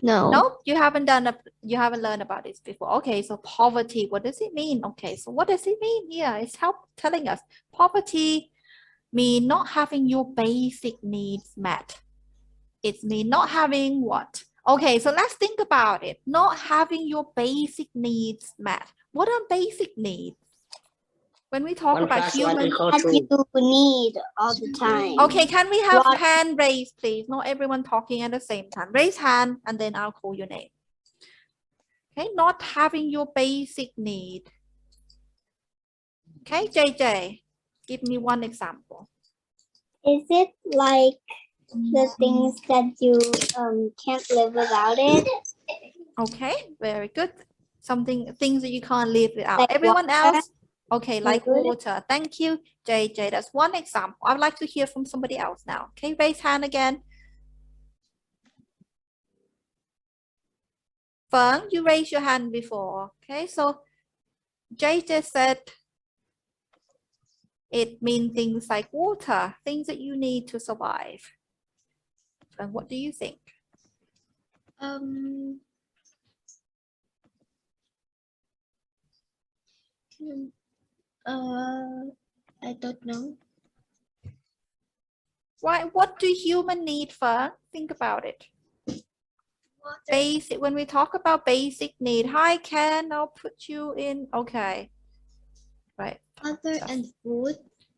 No. Nope, you haven't learned about this before. Okay, so poverty, what does it mean? Okay, so what does it mean here? It's telling us poverty mean not having your basic needs met. It's mean not having what? Okay, so let's think about it. Not having your basic needs met. What are basic needs? When we talk about human, That you need all the time. okay, can we have hand raised, please? Not everyone talking at the same time. Raise hand and then I'll call your name. Okay, not having your basic need. Okay, JJ, give me one example. Is it like the things that you can't live without it? Okay, very good. Things that you can't live without. Like Everyone water. else? Okay, like water. Thank you, JJ. That's one example. I would like to hear from somebody else now. Okay, raise hand again. Fern, you raised your hand before. Okay, so JJ said it means things like water, things that you need to survive. And what do you think? I don't know. Why? What do humans need, Fern? Think about it. Basic, when we talk about basic need, hi Ken, I'll put you in. Okay, right. Water and food.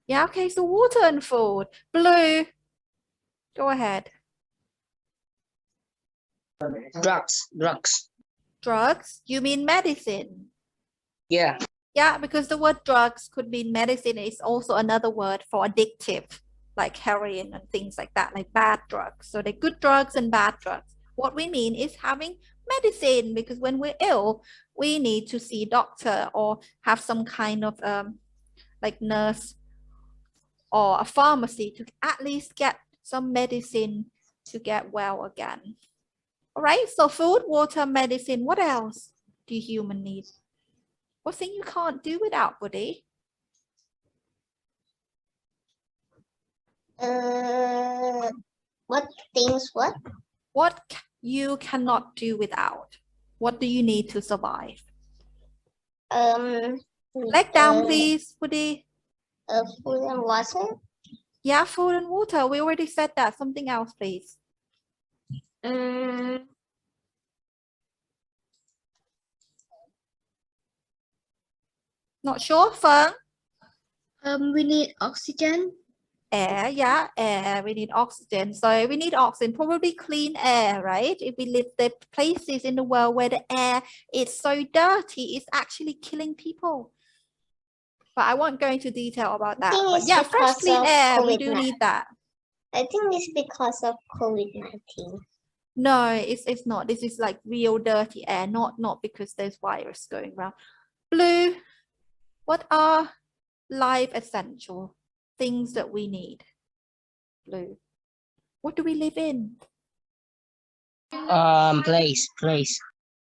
Yeah, okay, so water and food. Blue, go ahead. Drugs, you mean medicine? Yeah. Yeah, because the word drugs could mean medicine. It's also another word for addictive, like heroin and things like that, like bad drugs. So they're good drugs and bad drugs. What we mean is having medicine, because when we're ill, we need to see a doctor or have some kind of like nurse or a pharmacy to at least get some medicine to get well again. All right, so food, water, medicine. What else do humans need? What thing you can't do without, buddy? What things? What? What you cannot do without? What do you need to survive? Leg down, please, buddy. Food and water. Yeah, food and water. We already said that. Something else, please. Not sure, Feng? We need oxygen. Air, yeah, air. We need oxygen. So we need oxygen, probably clean air, right? If we live the places in the world where the air is so dirty, it's actually killing people. But I won't go into detail about that. But yeah, fresh clean air, we do need that. I think it's because of COVID-19. No, it's not. This is like real dirty air, not because there's virus going around. Blue, what are life essential things that we need? Blue, what do we live in? Place.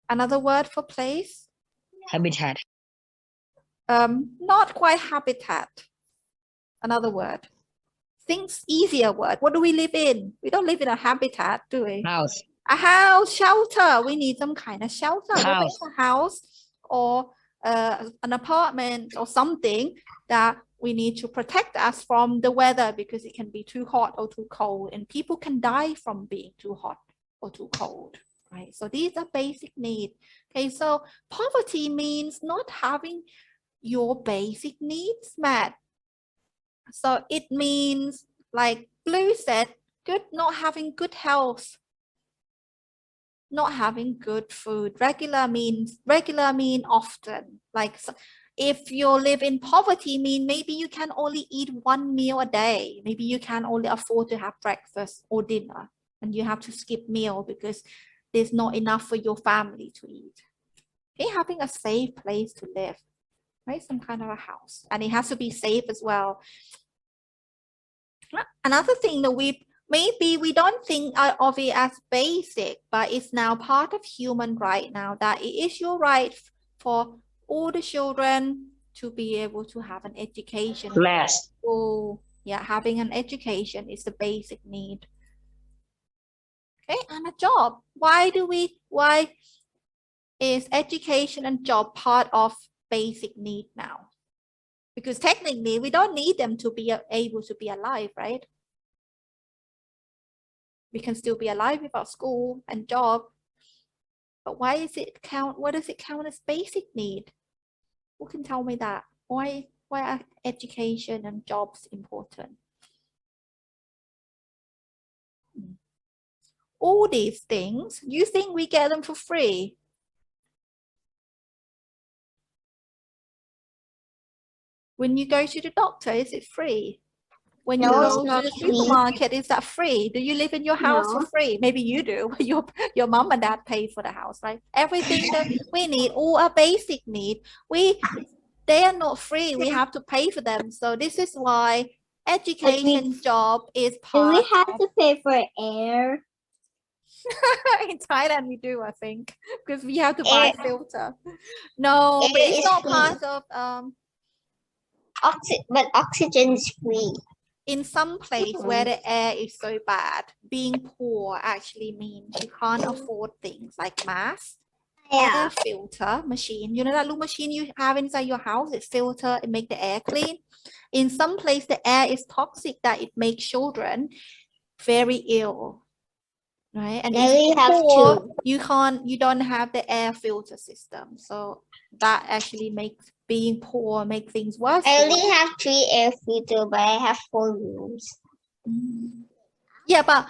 Another word for place? Habitat. Not quite habitat. Another word. Things easier word. What do we live in? We don't live in a habitat, do we? House. A house, shelter. We need some kind of shelter. Whether it's a house or an apartment or something that we need to protect us from the weather, because it can be too hot or too cold, and people can die from being too hot or too cold, right? So these are basic needs. Okay, so poverty means not having your basic needs met. So it means, like Blue said, not having good health, not having good food. Regular mean often. Like, so if you live in poverty, mean maybe you can only eat one meal a day. Maybe you can only afford to have breakfast or dinner, and you have to skip meal because there's not enough for your family to eat. Okay, having a safe place to live, right? Some kind of a house, and it has to be safe as well. Another thing that maybe we don't think of it as basic, but it's now part of human right now, that it is your right for all the children to be able to have an education. Mass. Oh, yeah, having an education is the basic need. Okay, and a job. Why is education and job part of basic need now? Because technically we don't need them to be able to be alive, right? We can still be alive without school and job. But why does it count? What does it count as basic need? Who can tell me that? Why are education and jobs important? All these things, you think we get them for free? When you go to the doctor, is it free? When you No, it's go to not the free. supermarket, is that free? Do you live in your house for No. free? Maybe you do. Your mom and dad pay for the house, right? Everything that we need, all our basic need, they are not free. We have to pay for them. So this is why education job is Do part we have of to pay for air? in Thailand we do, I think, because we have to buy filter. No, but Air it's is not free. part of But oxygen is free. in some place where the air is so bad, being poor actually means you can't afford things like mask, air filter machine. You know that little machine you have inside your house, it filter, it make the air clean. In some place the air is toxic that it makes children very ill. Right, and if we you're have poor, to. you don't have the air filter system, so that actually makes being poor make things worse. I only have 3 air filters, but I have 4 rooms. Yeah, but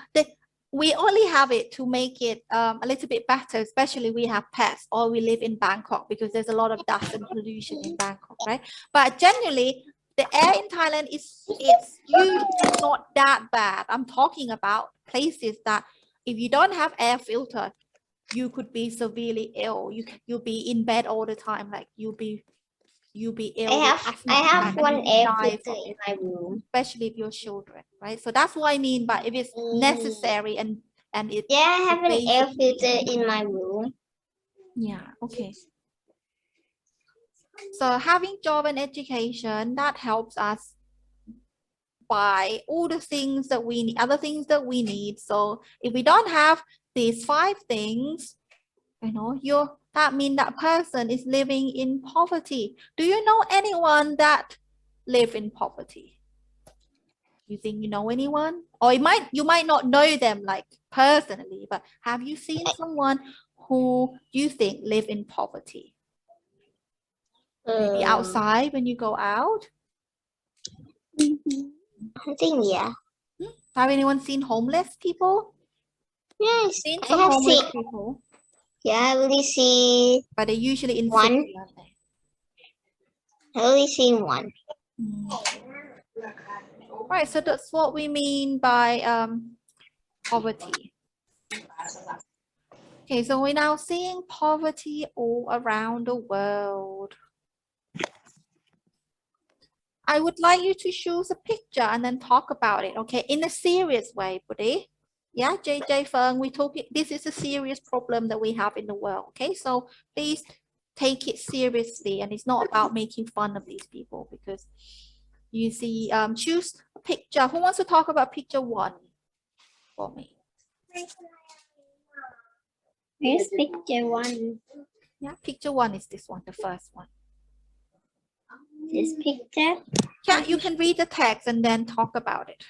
we only have it to make it a little bit better, especially we have pets or we live in Bangkok because there's a lot of dust and pollution in Bangkok, right? But generally, the air in Thailand it's usually not that bad. I'm talking about places that if you don't have air filter, you could be severely ill. You'll be in bed all the time, like you'll be ill. I have 1 air filter in my room. Especially if you're children, right? So that's what I mean by if it's necessary and it. Yeah, I have an air filter in my room. Yeah, okay. So having job and education, that helps us buy all the things that we need, other things that we need. So if we don't have these 5 things, you know, that means that person is living in poverty. Do you know anyone that live in poverty? You think you know anyone? Or you might not know them like personally, but have you seen someone who you think live in poverty? Maybe outside when you go out? I think, yeah. Have anyone seen homeless people? Yes, Seen I some have homeless seen. people, Yeah, I only see but they're usually in one. cities, aren't they? I only seen one. Right, so that's what we mean by poverty. Okay, so we're now seeing poverty all around the world. I would like you to choose a picture and then talk about it, okay, in a serious way, buddy. Yeah, JJ Feng, this is a serious problem that we have in the world, okay? So please take it seriously, and it's not about making fun of these people because you see, choose a picture. Who wants to talk about picture 1 for me? Here's picture 1. Yeah, picture 1 is this one, the first one. This picture. Yeah, you can read the text and then talk about it.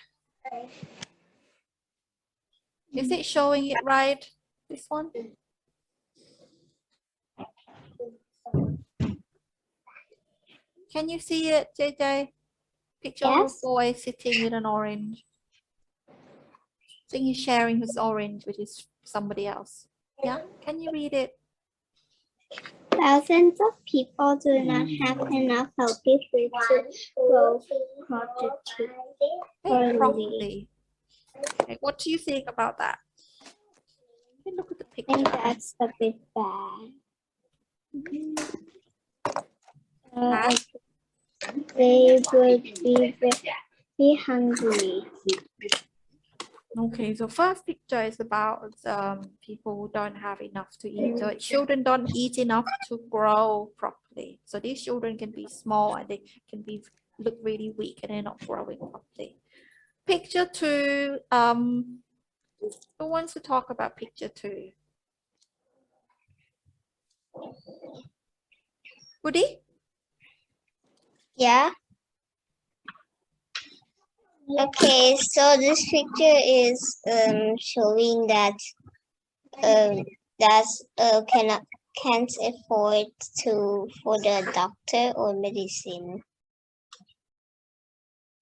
Is it showing it right? This one? Can you see it, JJ? Picture of a boy sitting with an orange. I think he's sharing his orange with somebody else. Yeah, can you read it? Thousands of people do not have enough healthy food to grow properly. Okay, what do you think about that? Look at the picture. I think that's a bit bad. They would be very hungry. Okay, so first picture is about people who don't have enough to eat. So children don't eat enough to grow properly. So these children can be small and they can look really weak and they're not growing properly. Picture 2, Who wants to talk about picture 2? Budhi? Yeah. Okay, so this picture is showing that can't afford for the doctor or medicine.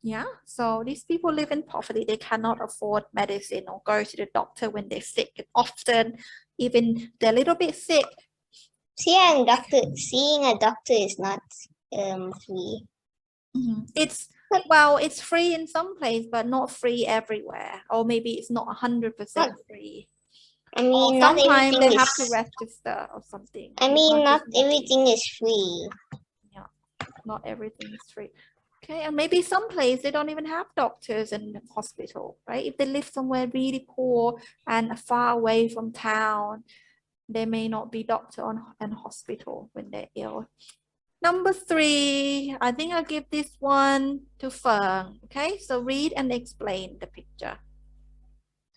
Yeah, so these people live in poverty. They cannot afford medicine or go to the doctor when they're sick. And often, even they're a little bit sick. Seeing a doctor is not free. It's it's free in some place, but not free everywhere. Or maybe it's not 100% free. I mean, not sometimes they have to register or something. I mean, not everything is free. Yeah, not everything is free. Okay, and maybe some place they don't even have doctors in the hospital, right? If they live somewhere really poor and far away from town, there may not be doctor and hospital when they're ill. Number 3, I think I'll give this one to Fern. Okay, so read and explain the picture.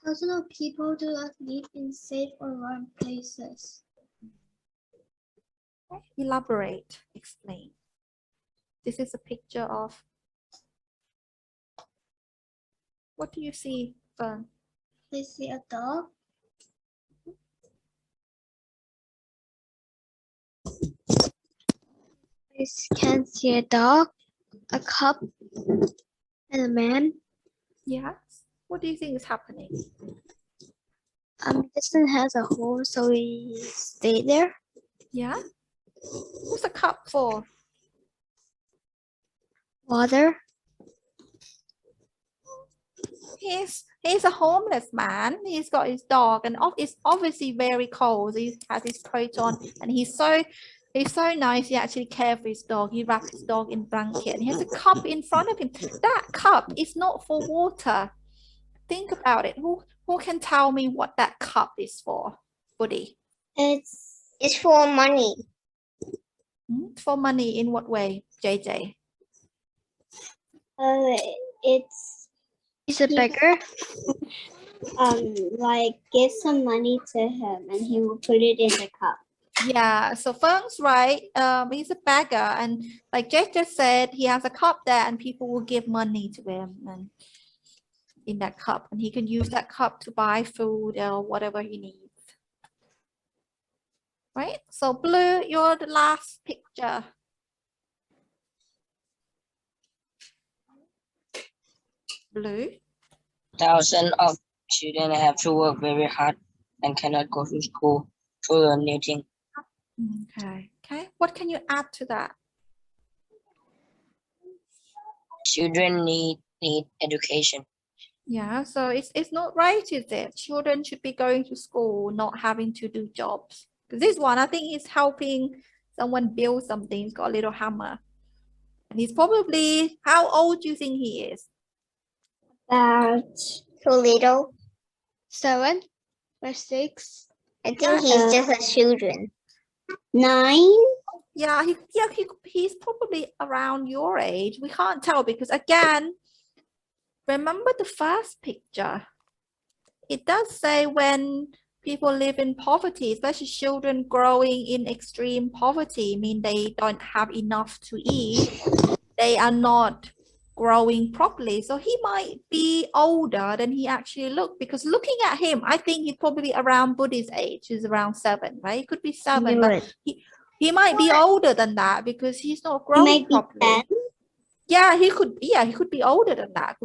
Thousands of people do not live in safe or warm places. Okay, elaborate, explain. This is a picture of, what do you see, Fern? I see a dog. I can see a dog, a cup, and a man. Yes. What do you think is happening? This one has a hole, so we stay there. Yeah. What's a cup for? Water. He's a homeless man. He's got his dog, and it's obviously very cold. He has his coat on, and he's so nice. He actually cares for his dog. He wraps his dog in blanket, and he has a cup in front of him. That cup is not for water. Think about it. Who can tell me what that cup is for, Buddy? It's for money. For money in what way, JJ? He's a beggar. Like give some money to him and he will put it in the cup. Yeah, so Feng's right. He's a beggar, and like Jake just said, he has a cup there, and people will give money to him and in that cup, and he can use that cup to buy food or whatever he needs. Right? So Blue, you're the last picture. Blue. Thousands of children have to work very hard and cannot go to school to learn new things. Okay. What can you add to that? Children need education. Yeah, so it's not right, is it? Children should be going to school, not having to do jobs. Because this one, I think he's helping someone build something. He's got a little hammer. And he's probably, how old do you think he is? About too little. 7 or 6. I think he's just a children. 9. Yeah, he's probably around your age. We can't tell because again, remember the first picture. It does say when people live in poverty, especially children growing in extreme poverty, mean they don't have enough to eat. They are not growing properly. So he might be older than he actually looked, because looking at him, I think he's probably around Buddy's age. He's around 7, right? He could be 7, but he might be older than that because he's not growing properly. Yeah, he could be older than that.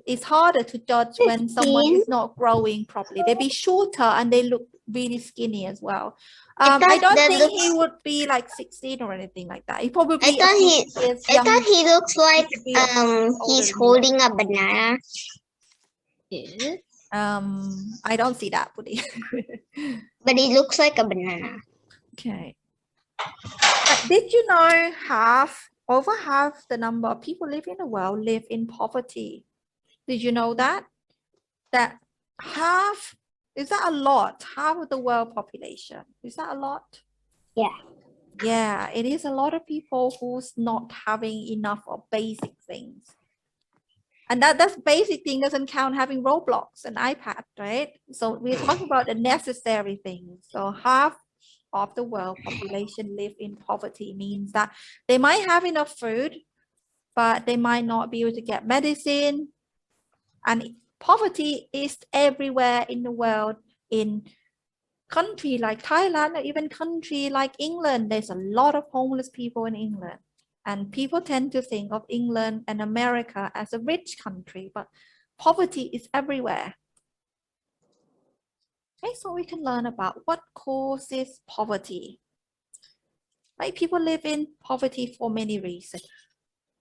It's harder to judge when someone is not growing properly. They be shorter and they look really skinny as well. I don't think he would be like 16 or anything like that. He probably I thought he looks like he's holding a banana. I don't see that, Buddy. But he looks like a banana. Okay. But did you know over half the number of people living in the world live in poverty? Did you know that? That half, is that a lot? Half of the world population. Is that a lot? Yeah. Yeah, it is a lot of people who's not having enough of basic things. And that's basic thing doesn't count having Roblox and iPad, right? So we're talking about the necessary things. So half of the world population live in poverty means that they might have enough food, but they might not be able to get medicine. And poverty is everywhere in the world. In country like Thailand or even country like England, there's a lot of homeless people in England. And people tend to think of England and America as a rich country, but poverty is everywhere. Okay, so we can learn about what causes poverty. Right? People live in poverty for many reasons.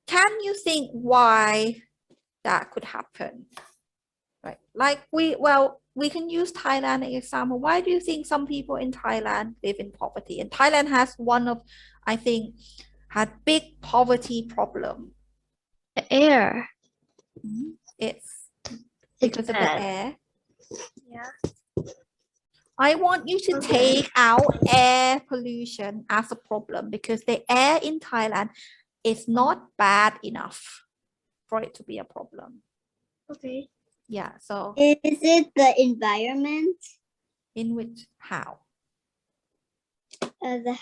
Can you think why that could happen? Right? Like we can use Thailand as an example. Why do you think some people in Thailand live in poverty? And Thailand has one of, I think, had big poverty problem. The air. It's because of the bad. air. Yeah. I want you to take out air pollution as a problem because the air in Thailand is not bad enough for it to be a problem. Okay. Yeah, so Is it the environment? in which, how? The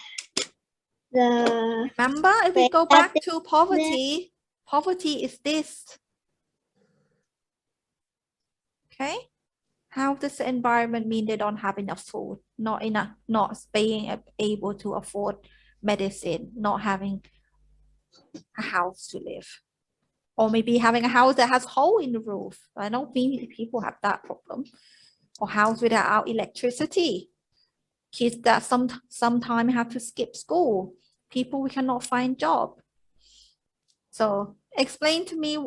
Remember, if we go back to poverty, poverty is this. Okay? How does the environment mean they don't have enough food, not being able to afford medicine, not having a house to live? Or maybe having a house that has hole in the roof. I don't think people have that problem. Or house without electricity. Kids that sometimes have to skip school. People we cannot find job. So explain to me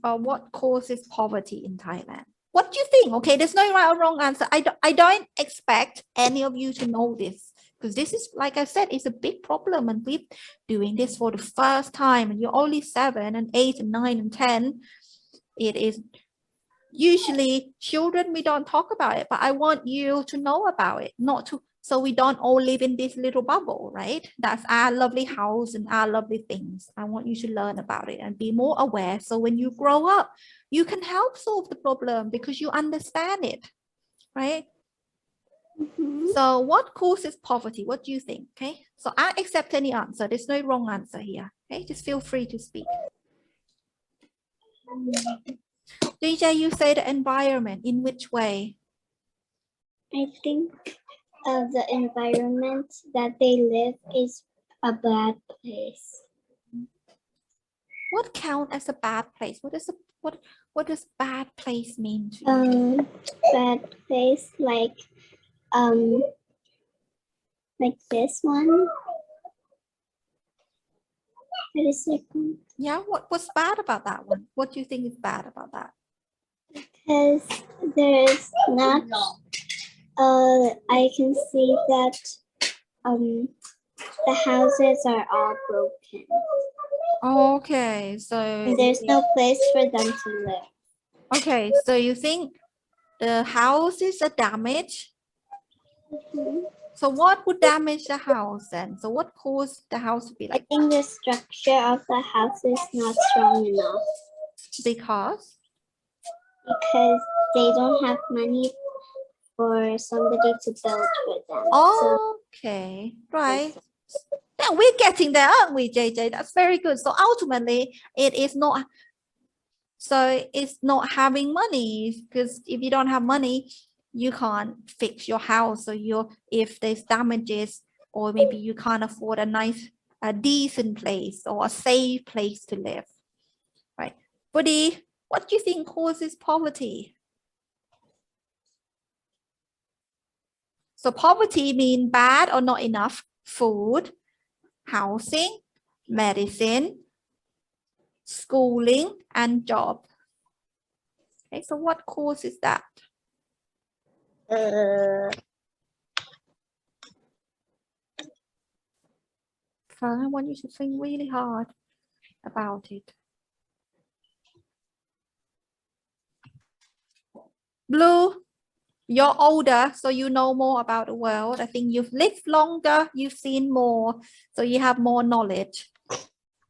what causes poverty in Thailand. What do you think? Okay, there's no right or wrong answer. I don't expect any of you to know this. Because this is, like I said, it's a big problem and we're doing this for the first time and you're only 7 and 8 and 9 and 10. It is usually children, we don't talk about it, but I want you to know about it, so we don't all live in this little bubble, right? That's our lovely house and our lovely things. I want you to learn about it and be more aware. So when you grow up, you can help solve the problem because you understand it, right? So what causes poverty? What do you think? Okay, so I accept any answer. There's no wrong answer here. Okay, just feel free to speak. DJ, you say the environment. In which way? I think the environment that they live is a bad place. What count as a bad place? What does bad place mean to you? Bad place like this one. What is it called? Yeah, what's bad about that one? What do you think is bad about that? Because there's not I can see that the houses are all broken. Okay, so And there's no place for them to live. okay, so you think the houses are damaged? So what would damage the house then? So what caused the house to be I like? think the structure of the house is not strong enough Because they don't have money for somebody to build for them. okay, right. Yeah, we're getting there, aren't we, JJ? That's very good. So ultimately, it's not having money, because if you don't have money, you can't fix your house. So if there's damages, or maybe you can't afford a decent place or a safe place to live, right? Budhi, what do you think causes poverty? So poverty means bad or not enough food, housing, medicine, schooling, and job. Okay, so what causes that? I want you to think really hard about it. Blue, you're older, so you know more about the world. I think you've lived longer, you've seen more, so you have more knowledge.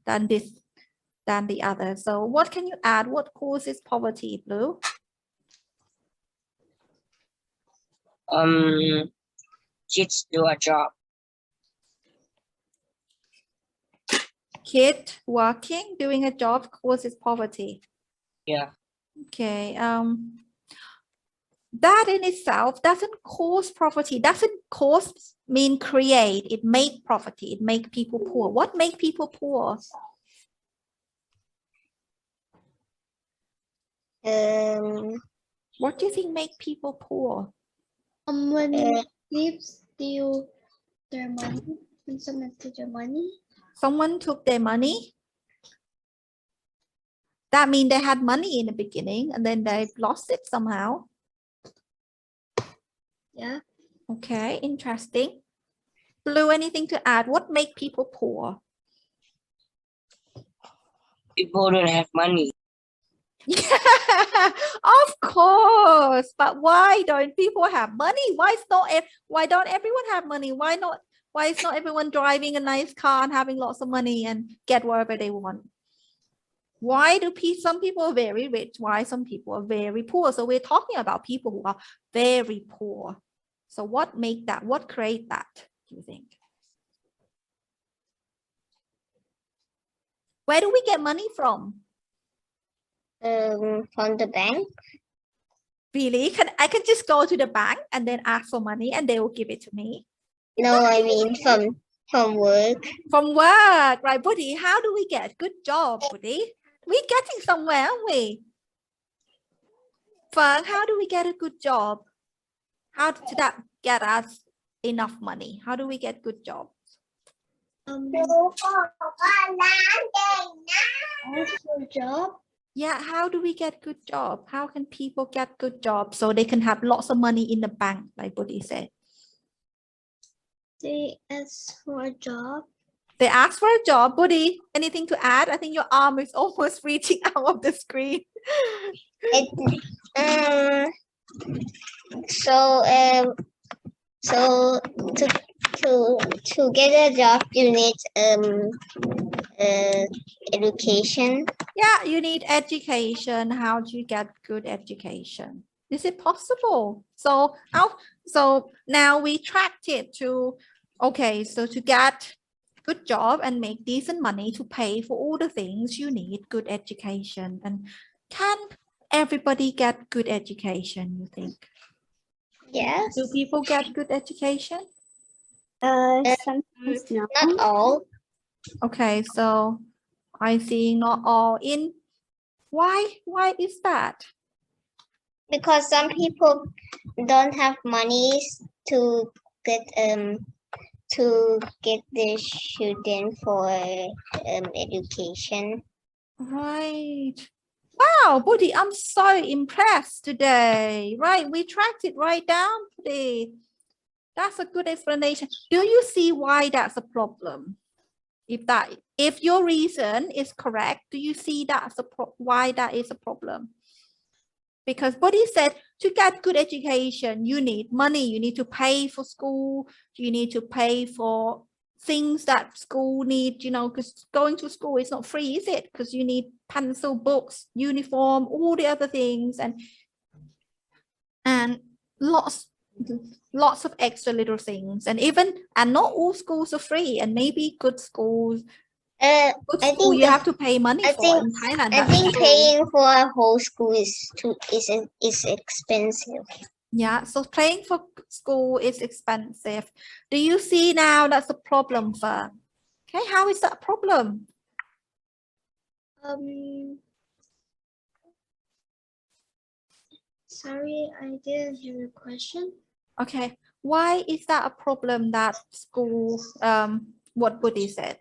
than the other. So what can you add? What causes poverty, Blue? Kids do a job. Kid working, doing a job causes poverty. Yeah. Okay. That in itself doesn't cause poverty. Doesn't cause mean create. It make poverty. It make people poor. What make people poor? What do you think make people poor? When thieves steal their money, when someone steals their money. Someone took their money. That means they had money in the beginning and then they lost it somehow. Yeah. Okay, interesting. Blue, anything to add? What make people poor? People don't have money. Yeah, of course. But why don't people have money? Why don't everyone have money? Why is not everyone driving a nice car and having lots of money and get whatever they want? Why do some people are very rich? Why some people are very poor? So we're talking about people who are very poor. So what make that? What create that, do you think? Where do we get money from? From the bank. Really? I can just go to the bank and then ask for money and they will give it to me? No, I mean from work. From work, right, Buddy? How do we get good job, Buddy? We're getting somewhere, aren't we? Fern, how do we get a good job? How did that get us enough money? How do we get good jobs? For a job. Yeah, how do we get good job? How can people get good jobs so they can have lots of money in the bank, like Buddy said? They ask for a job. They ask for a job. Buddy, anything to add? I think your arm is almost reaching out of the screen. So to get a job, you need education. Yeah, you need education. How do you get good education? Is it possible? So now we tracked it to, okay, so to get good job and make decent money to pay for all the things you need good education. And can everybody get good education, you think? Yes. Do people get good education? Sometimes no. Not all. Okay, so I see not all in. Why is that? Because some people don't have money to get their children for education. Right. Wow, Buddy, I'm so impressed today. Right, we tracked it right down today. That's a good explanation. Do you see why that's a problem? If your reason is correct, do you see why that is a problem? Because Buddy said to get good education, you need money. You need to pay for school. You need to pay for things that school need, you know, because going to school is not free, is it? Because you need pencil, books, uniform, all the other things, and lots of extra little things. And not all schools are free, and maybe good schools, you have to pay money for in Thailand. I think paying for a whole school is expensive. Yeah, so paying for school is expensive. Do you see now that's a problem, Fern? Okay, how is that a problem? Sorry, I didn't hear the question. Okay, why is that a problem that school, what Buddy said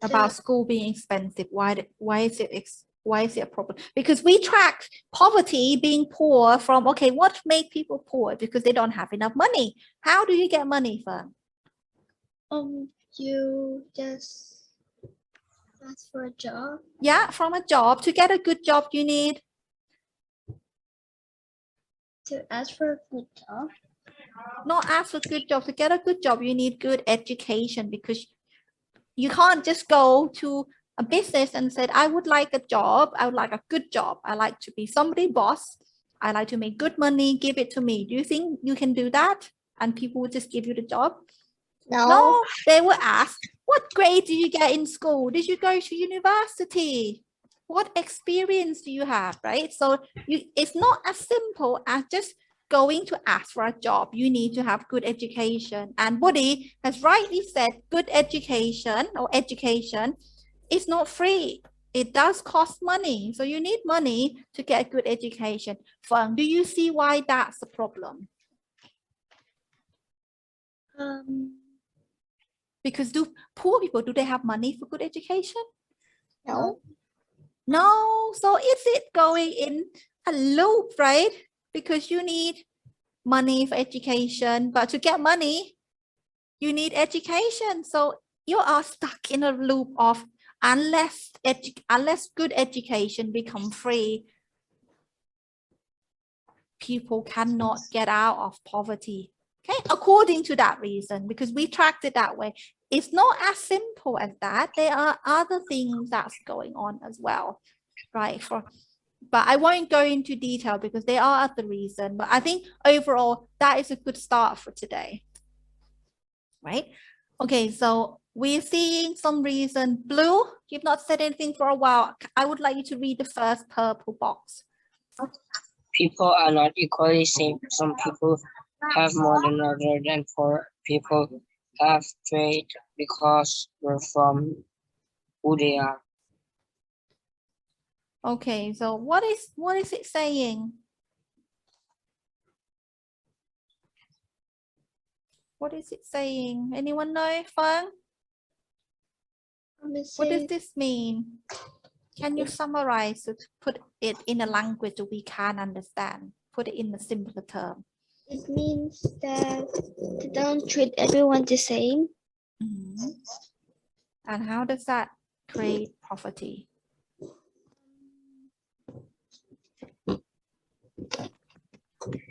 about school being expensive? Why is it a problem? Because we track poverty, being poor from, okay, what make people poor? Because they don't have enough money. How do you get money, Fern? You just ask for a job. Yeah, from a job. To get a good job, you need to ask for a good job. Not ask for good job. To get a good job, you need good education, because You can't just go to a business and said, I would like a job. I would like a good job. I like to be somebody's boss. I like to make good money. Give it to me. Do you think you can do that? And people would just give you the job? No, they would ask, what grade did you get in school? Did you go to university? What experience do you have, right? So it's not as simple as just going to ask for a job. You need to have good education. And Budhi has rightly said, good education or education is not free. It does cost money. So you need money to get a good education. Feng, do you see why that's a problem? Because do poor people, do they have money for good education? No. No. So is it going in a loop, right? Because you need money for education, but to get money, you need education. So you are stuck in a loop of unless good education become free, people cannot get out of poverty. Okay, according to that reason, because we tracked it that way. It's not as simple as that. There are other things that's going on as well, right? But I won't go into detail because there are other reasons. But I think overall, that is a good start for today, right? Okay, so we're seeing some reason. Blue, you've not said anything for a while. I would like you to read the first purple box. People are not equally same. Some people have more than others, and poor people have trade because we're from who they are. Okay, so what is it saying? What is it saying? Anyone know, Feng? What does this mean? Can you summarize it, put it in a language that we can understand? Put it in a simpler term. It means that they don't treat everyone the same. Mm-hmm. And how does that create poverty?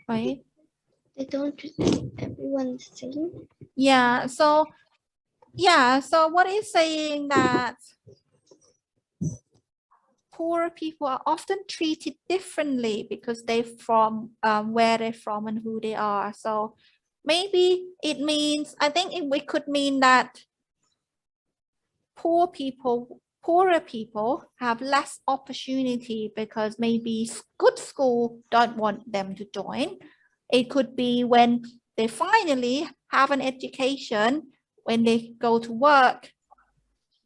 Right? They don't treat everyone the same. Yeah, so what is saying that poor people are often treated differently because they're from where they're from and who they are. So maybe it means, I think we could mean that poorer people have less opportunity because maybe good school don't want them to join. It could be when they finally have an education, when they go to work,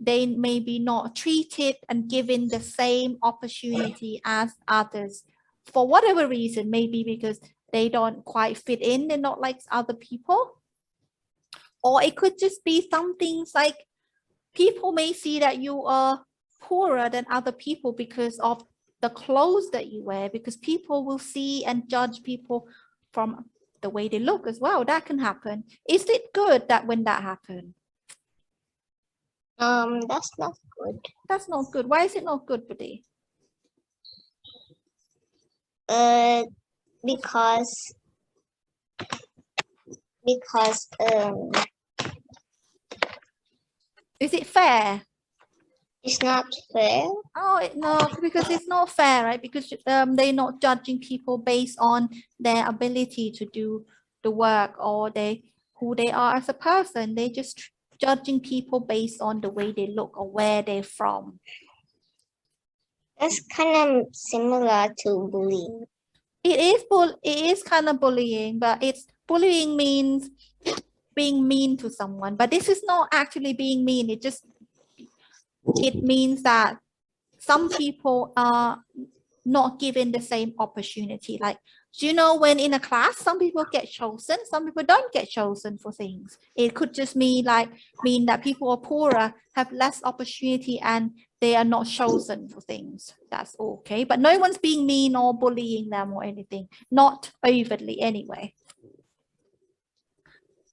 they may be not treated and given the same opportunity as others for whatever reason, maybe because they don't quite fit in, they're not like other people. Or it could just be some things like people may see that you are poorer than other people because of the clothes that you wear, because people will see and judge people from the way they look as well. That can happen. Is it good that when that happens? That's not good. That's not good. Why is it not good, Budhi? Because is it fair? it's not fair. Oh no, because it's not fair, right? Because they're not judging people based on their ability to do the work or who they are as a person. They just judging people based on the way they look or where they're from. That's kind of similar to bullying. It is kind of bullying, but bullying means being mean to someone. But this is not actually being mean. It means that some people are not given the same opportunity. Like, do you know when in a class, some people get chosen, some people don't get chosen for things. It could just mean that people are poorer, have less opportunity, and they are not chosen for things. That's okay. But no one's being mean or bullying them or anything. Not overtly anyway.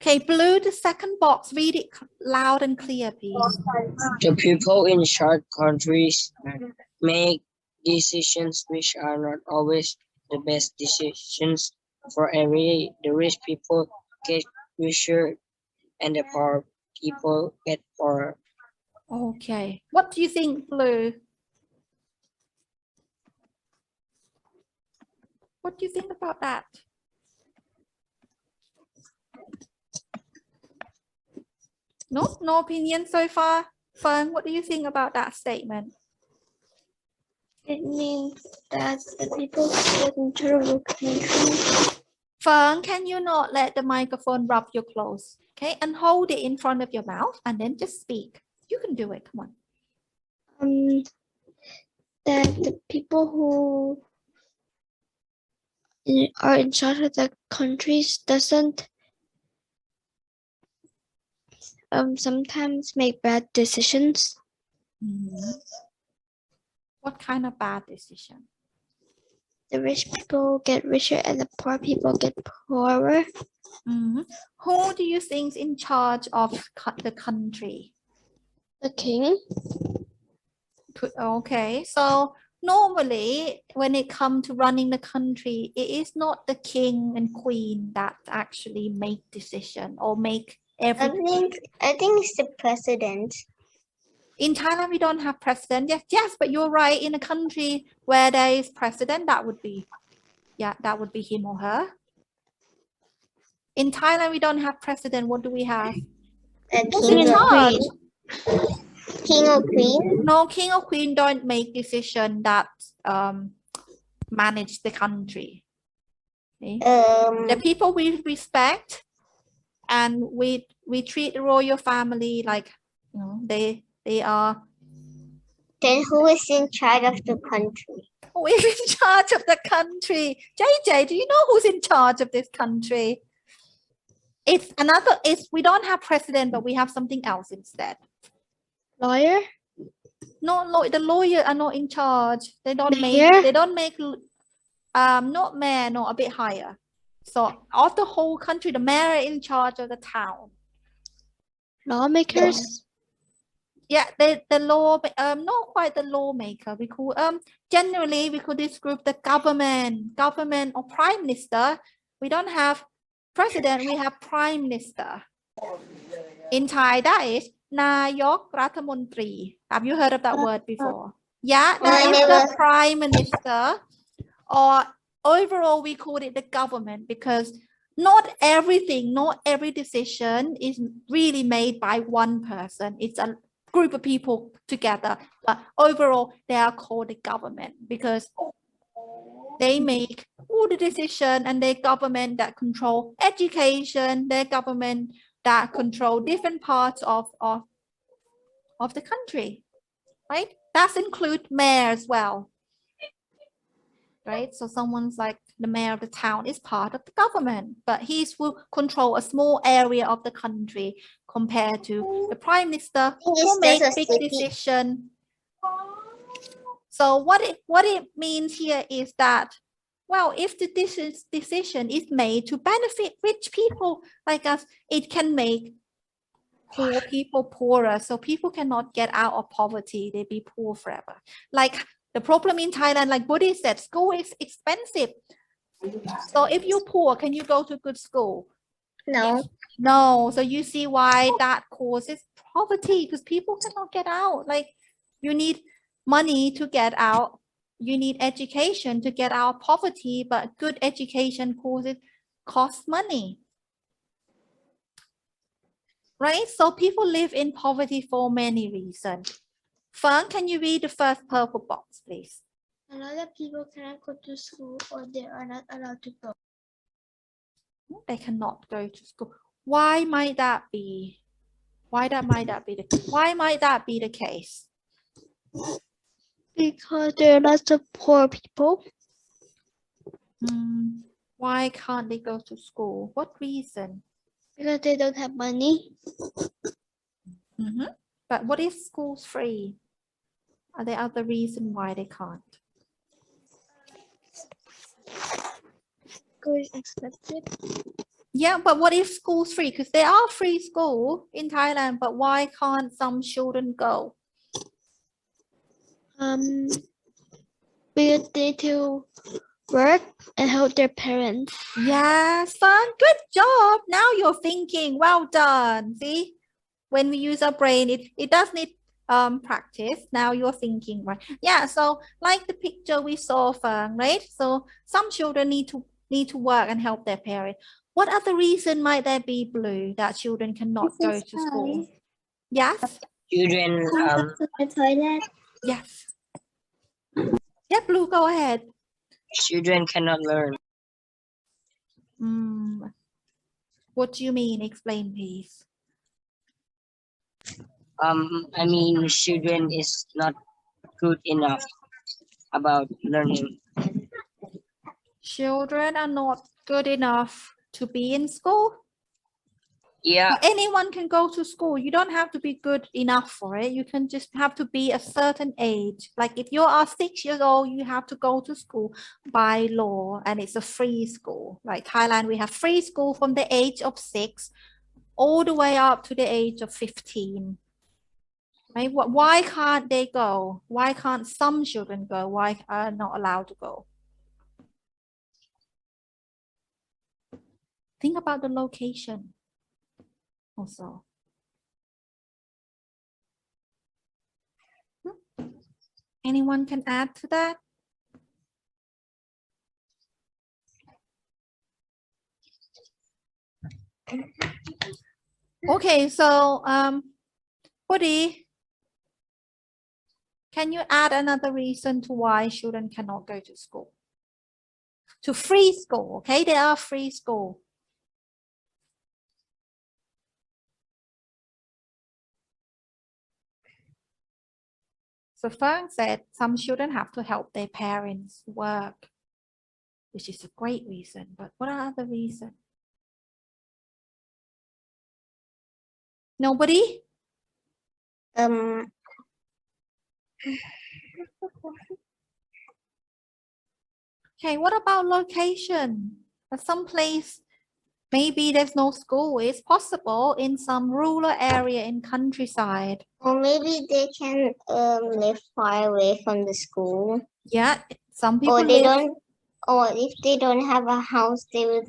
Okay, Blue, the second box, read it loud and clear, please. The people in short countries make decisions which are not always the best decisions for every. The rich people get richer and the poor people get poorer. Okay. What do you think, Blue? What do you think about that? No opinion so far. Fern, what do you think about that statement? It means that the people who get in charge of the country. Fern, can you not let the microphone rub your clothes? Okay, and hold it in front of your mouth and then just speak. You can do it. Come on. That the people who are in charge of the countries doesn't sometimes make bad decisions. What kind of bad decision? The rich people get richer and the poor people get poorer. Who do you think is in charge of the country? The king. Okay, so normally when it comes to running the country, it is not the king and queen that actually make decision or make everything. I think it's the president. In Thailand, we don't have president. Yes, but you're right. In a country where there is president, that would be him or her. In Thailand, we don't have president. What do we have? Who's in charge? King or queen? No, king or queen don't make decision that manage the country. Okay? The people we respect, and we treat the royal family like they are. Then who is in charge of the country? Who is in charge of the country? JJ, do you know who's in charge of this country? We don't have president, but we have something else instead. Lawyer? No, the lawyers are not in charge. They don't make not mayor, no, a bit higher. So of the whole country, the mayor is in charge of the town. Lawmakers? Yeah, the law, not quite the lawmaker. We call generally we call this group the government or prime minister. We don't have president, we have prime minister. In Thai, that is Nayok Rathamontri. Have you heard of that word before? Yeah, that is the prime minister. Or overall, we call it the government because not every decision is really made by one person. It's a group of people together. But overall, they are called the government because they make all the decision, and their government that control education, their government that control different parts of the country, right? That include mayor as well, right? So someone's like the mayor of the town is part of the government, but he will control a small area of the country compared to the prime minister who makes big decision. So what it means here is that, well, if the decision is made to benefit rich people like us, it can make poor people poorer. So people cannot get out of poverty. They be poor forever. Like the problem in Thailand, like Budhi said, school is expensive. So if you're poor, can you go to good school? No. So you see why that causes poverty, because people cannot get out. Like you need money to get out. You need education to get out of poverty, but good education costs money. Right? So people live in poverty for many reasons. Fern, can you read the first purple box, please? A lot of people cannot go to school or they are not allowed to go. They cannot go to school. Why might that be? Why might that be the case? Because there are lots of poor people. Why can't they go to school? What reason? Because they don't have money. But what if school's free? Are there other reasons why they can't? School is expensive. Yeah, but what if school's free? Because there are free schools in Thailand, but why can't some children go? Because they need to work and help their parents. Yes, son, good job. Now you're thinking. Well done. See, when we use our brain, it does need practice. Now you're thinking, right? Yeah, so like the picture we saw, Fern, right? So some children need to work and help their parents. What other reason might there be, Blue, that children cannot go to school? Yes? Children To the toilet. Yes. Yeah, Blue, go ahead. children cannot learn. What do you mean? Explain, please. I mean children is not good enough about learning. Children are not good enough to be in school. Yeah, Anyone can go to school. You don't have to be good enough for it. You can just have to be a certain age. Like if you are 6 years old, you have to go to school by law, and it's a free school. Like Thailand, we have free school from the age of 6 all the way up to the age of 15. Right? Why can't they go? Why can't some children go? Why are not allowed to go? Think about the location also. Anyone can add to that? Okay, so Budhi, can you add another reason to why children cannot go to school? To free school, okay? They are free school. So Fern said some children have to help their parents work, which is a great reason. But what are other reasons? Nobody? Okay, what about location? Some place, maybe there's no school. It's possible in some rural area in countryside. Or maybe they can live far away from the school. Yeah, some people Or they live. don't. Or if they don't have a house, it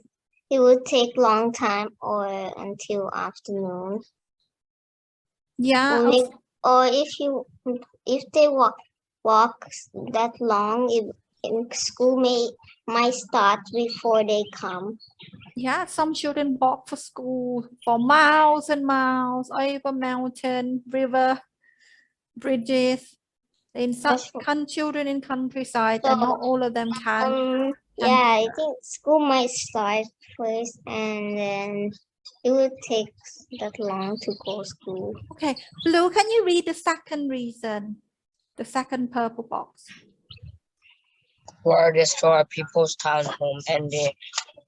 would take long time or until afternoon. Yeah. Or if they walk that long, in school might start before they come. Yeah, some children walk for school for miles and miles over mountain, river, bridges. In some children in countryside, and not all of them can. Yeah, I think school might start first, and then it would take that long to go to school. Okay, Blue, can you read the second reason? The second purple box. war destroy people's town home and they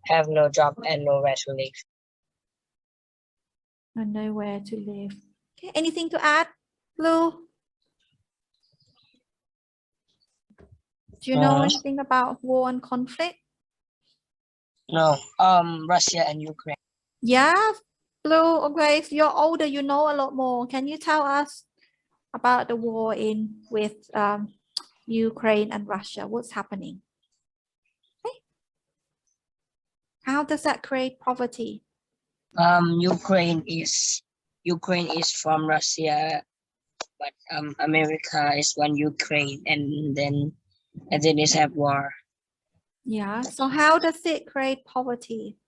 have no job and nowhere to live. And nowhere to live. Okay, anything to add, Blue? Do you know anything about war and conflict? No, Russia and Ukraine. Yeah, Blue, okay, if you're older, you know a lot more. Can you tell us about the war with Ukraine and Russia? What's happening? Okay. How does that create poverty? Ukraine is from Russia, but America is one Ukraine, and then it's have war. Yeah, so how does it create poverty?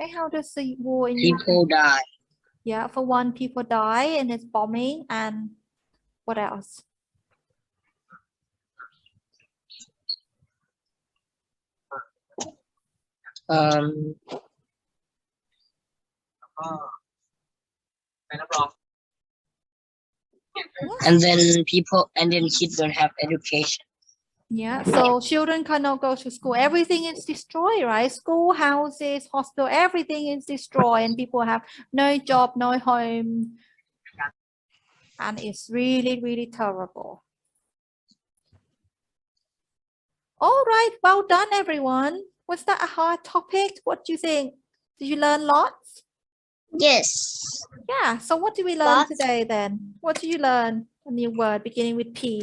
Okay, how does the war in People die. Yeah, for one, people die and it's bombing, and what else? And then kids don't have education. Yeah, so children cannot go to school. Everything is destroyed, right? School, houses, hospital, everything is destroyed, and people have no job, no home. And it's really, really terrible. All right, well done, everyone. Was that a hard topic? What do you think? Did you learn lots? Yes. Yeah, so what did we learn today then? What did you learn? A new word beginning with P.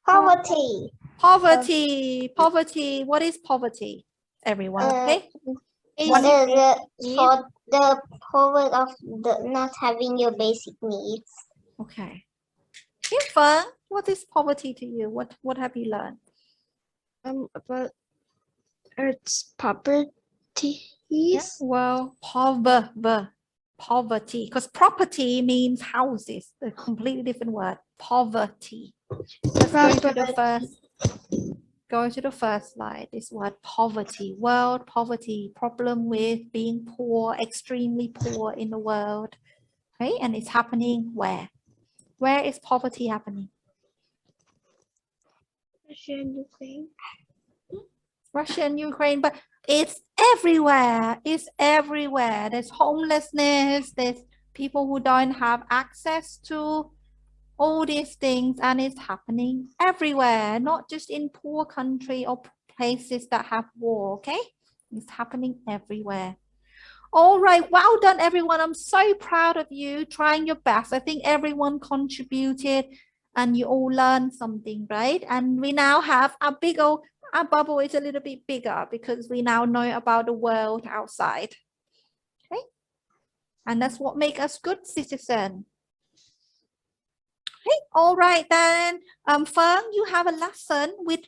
Poverty. Poverty. Poverty. What is poverty? Everyone, okay? For the poverty of the not having your basic needs. Okay. Kim Feng, what is poverty to you? What have you learned? About Earth's properties. Yeah, well, poverty, because property means houses, a completely different word. Poverty. Let's go to the first slide. This word poverty, world poverty, problem with being poor, extremely poor in the world. Okay, and it's happening where? Where is poverty happening? Russia and Ukraine. Russia and Ukraine, but it's everywhere. It's everywhere. There's homelessness, there's people who don't have access to all these things, and it's happening everywhere, not just in poor country or places that have war. Okay, it's happening everywhere. All right, well done everyone. I'm so proud of you trying your best. I think everyone contributed and you all learned something, right? And we now have our bubble is a little bit bigger because we now know about the world outside. Okay, and that's what makes us good citizens. Okay, all right then. Fern, you have a lesson with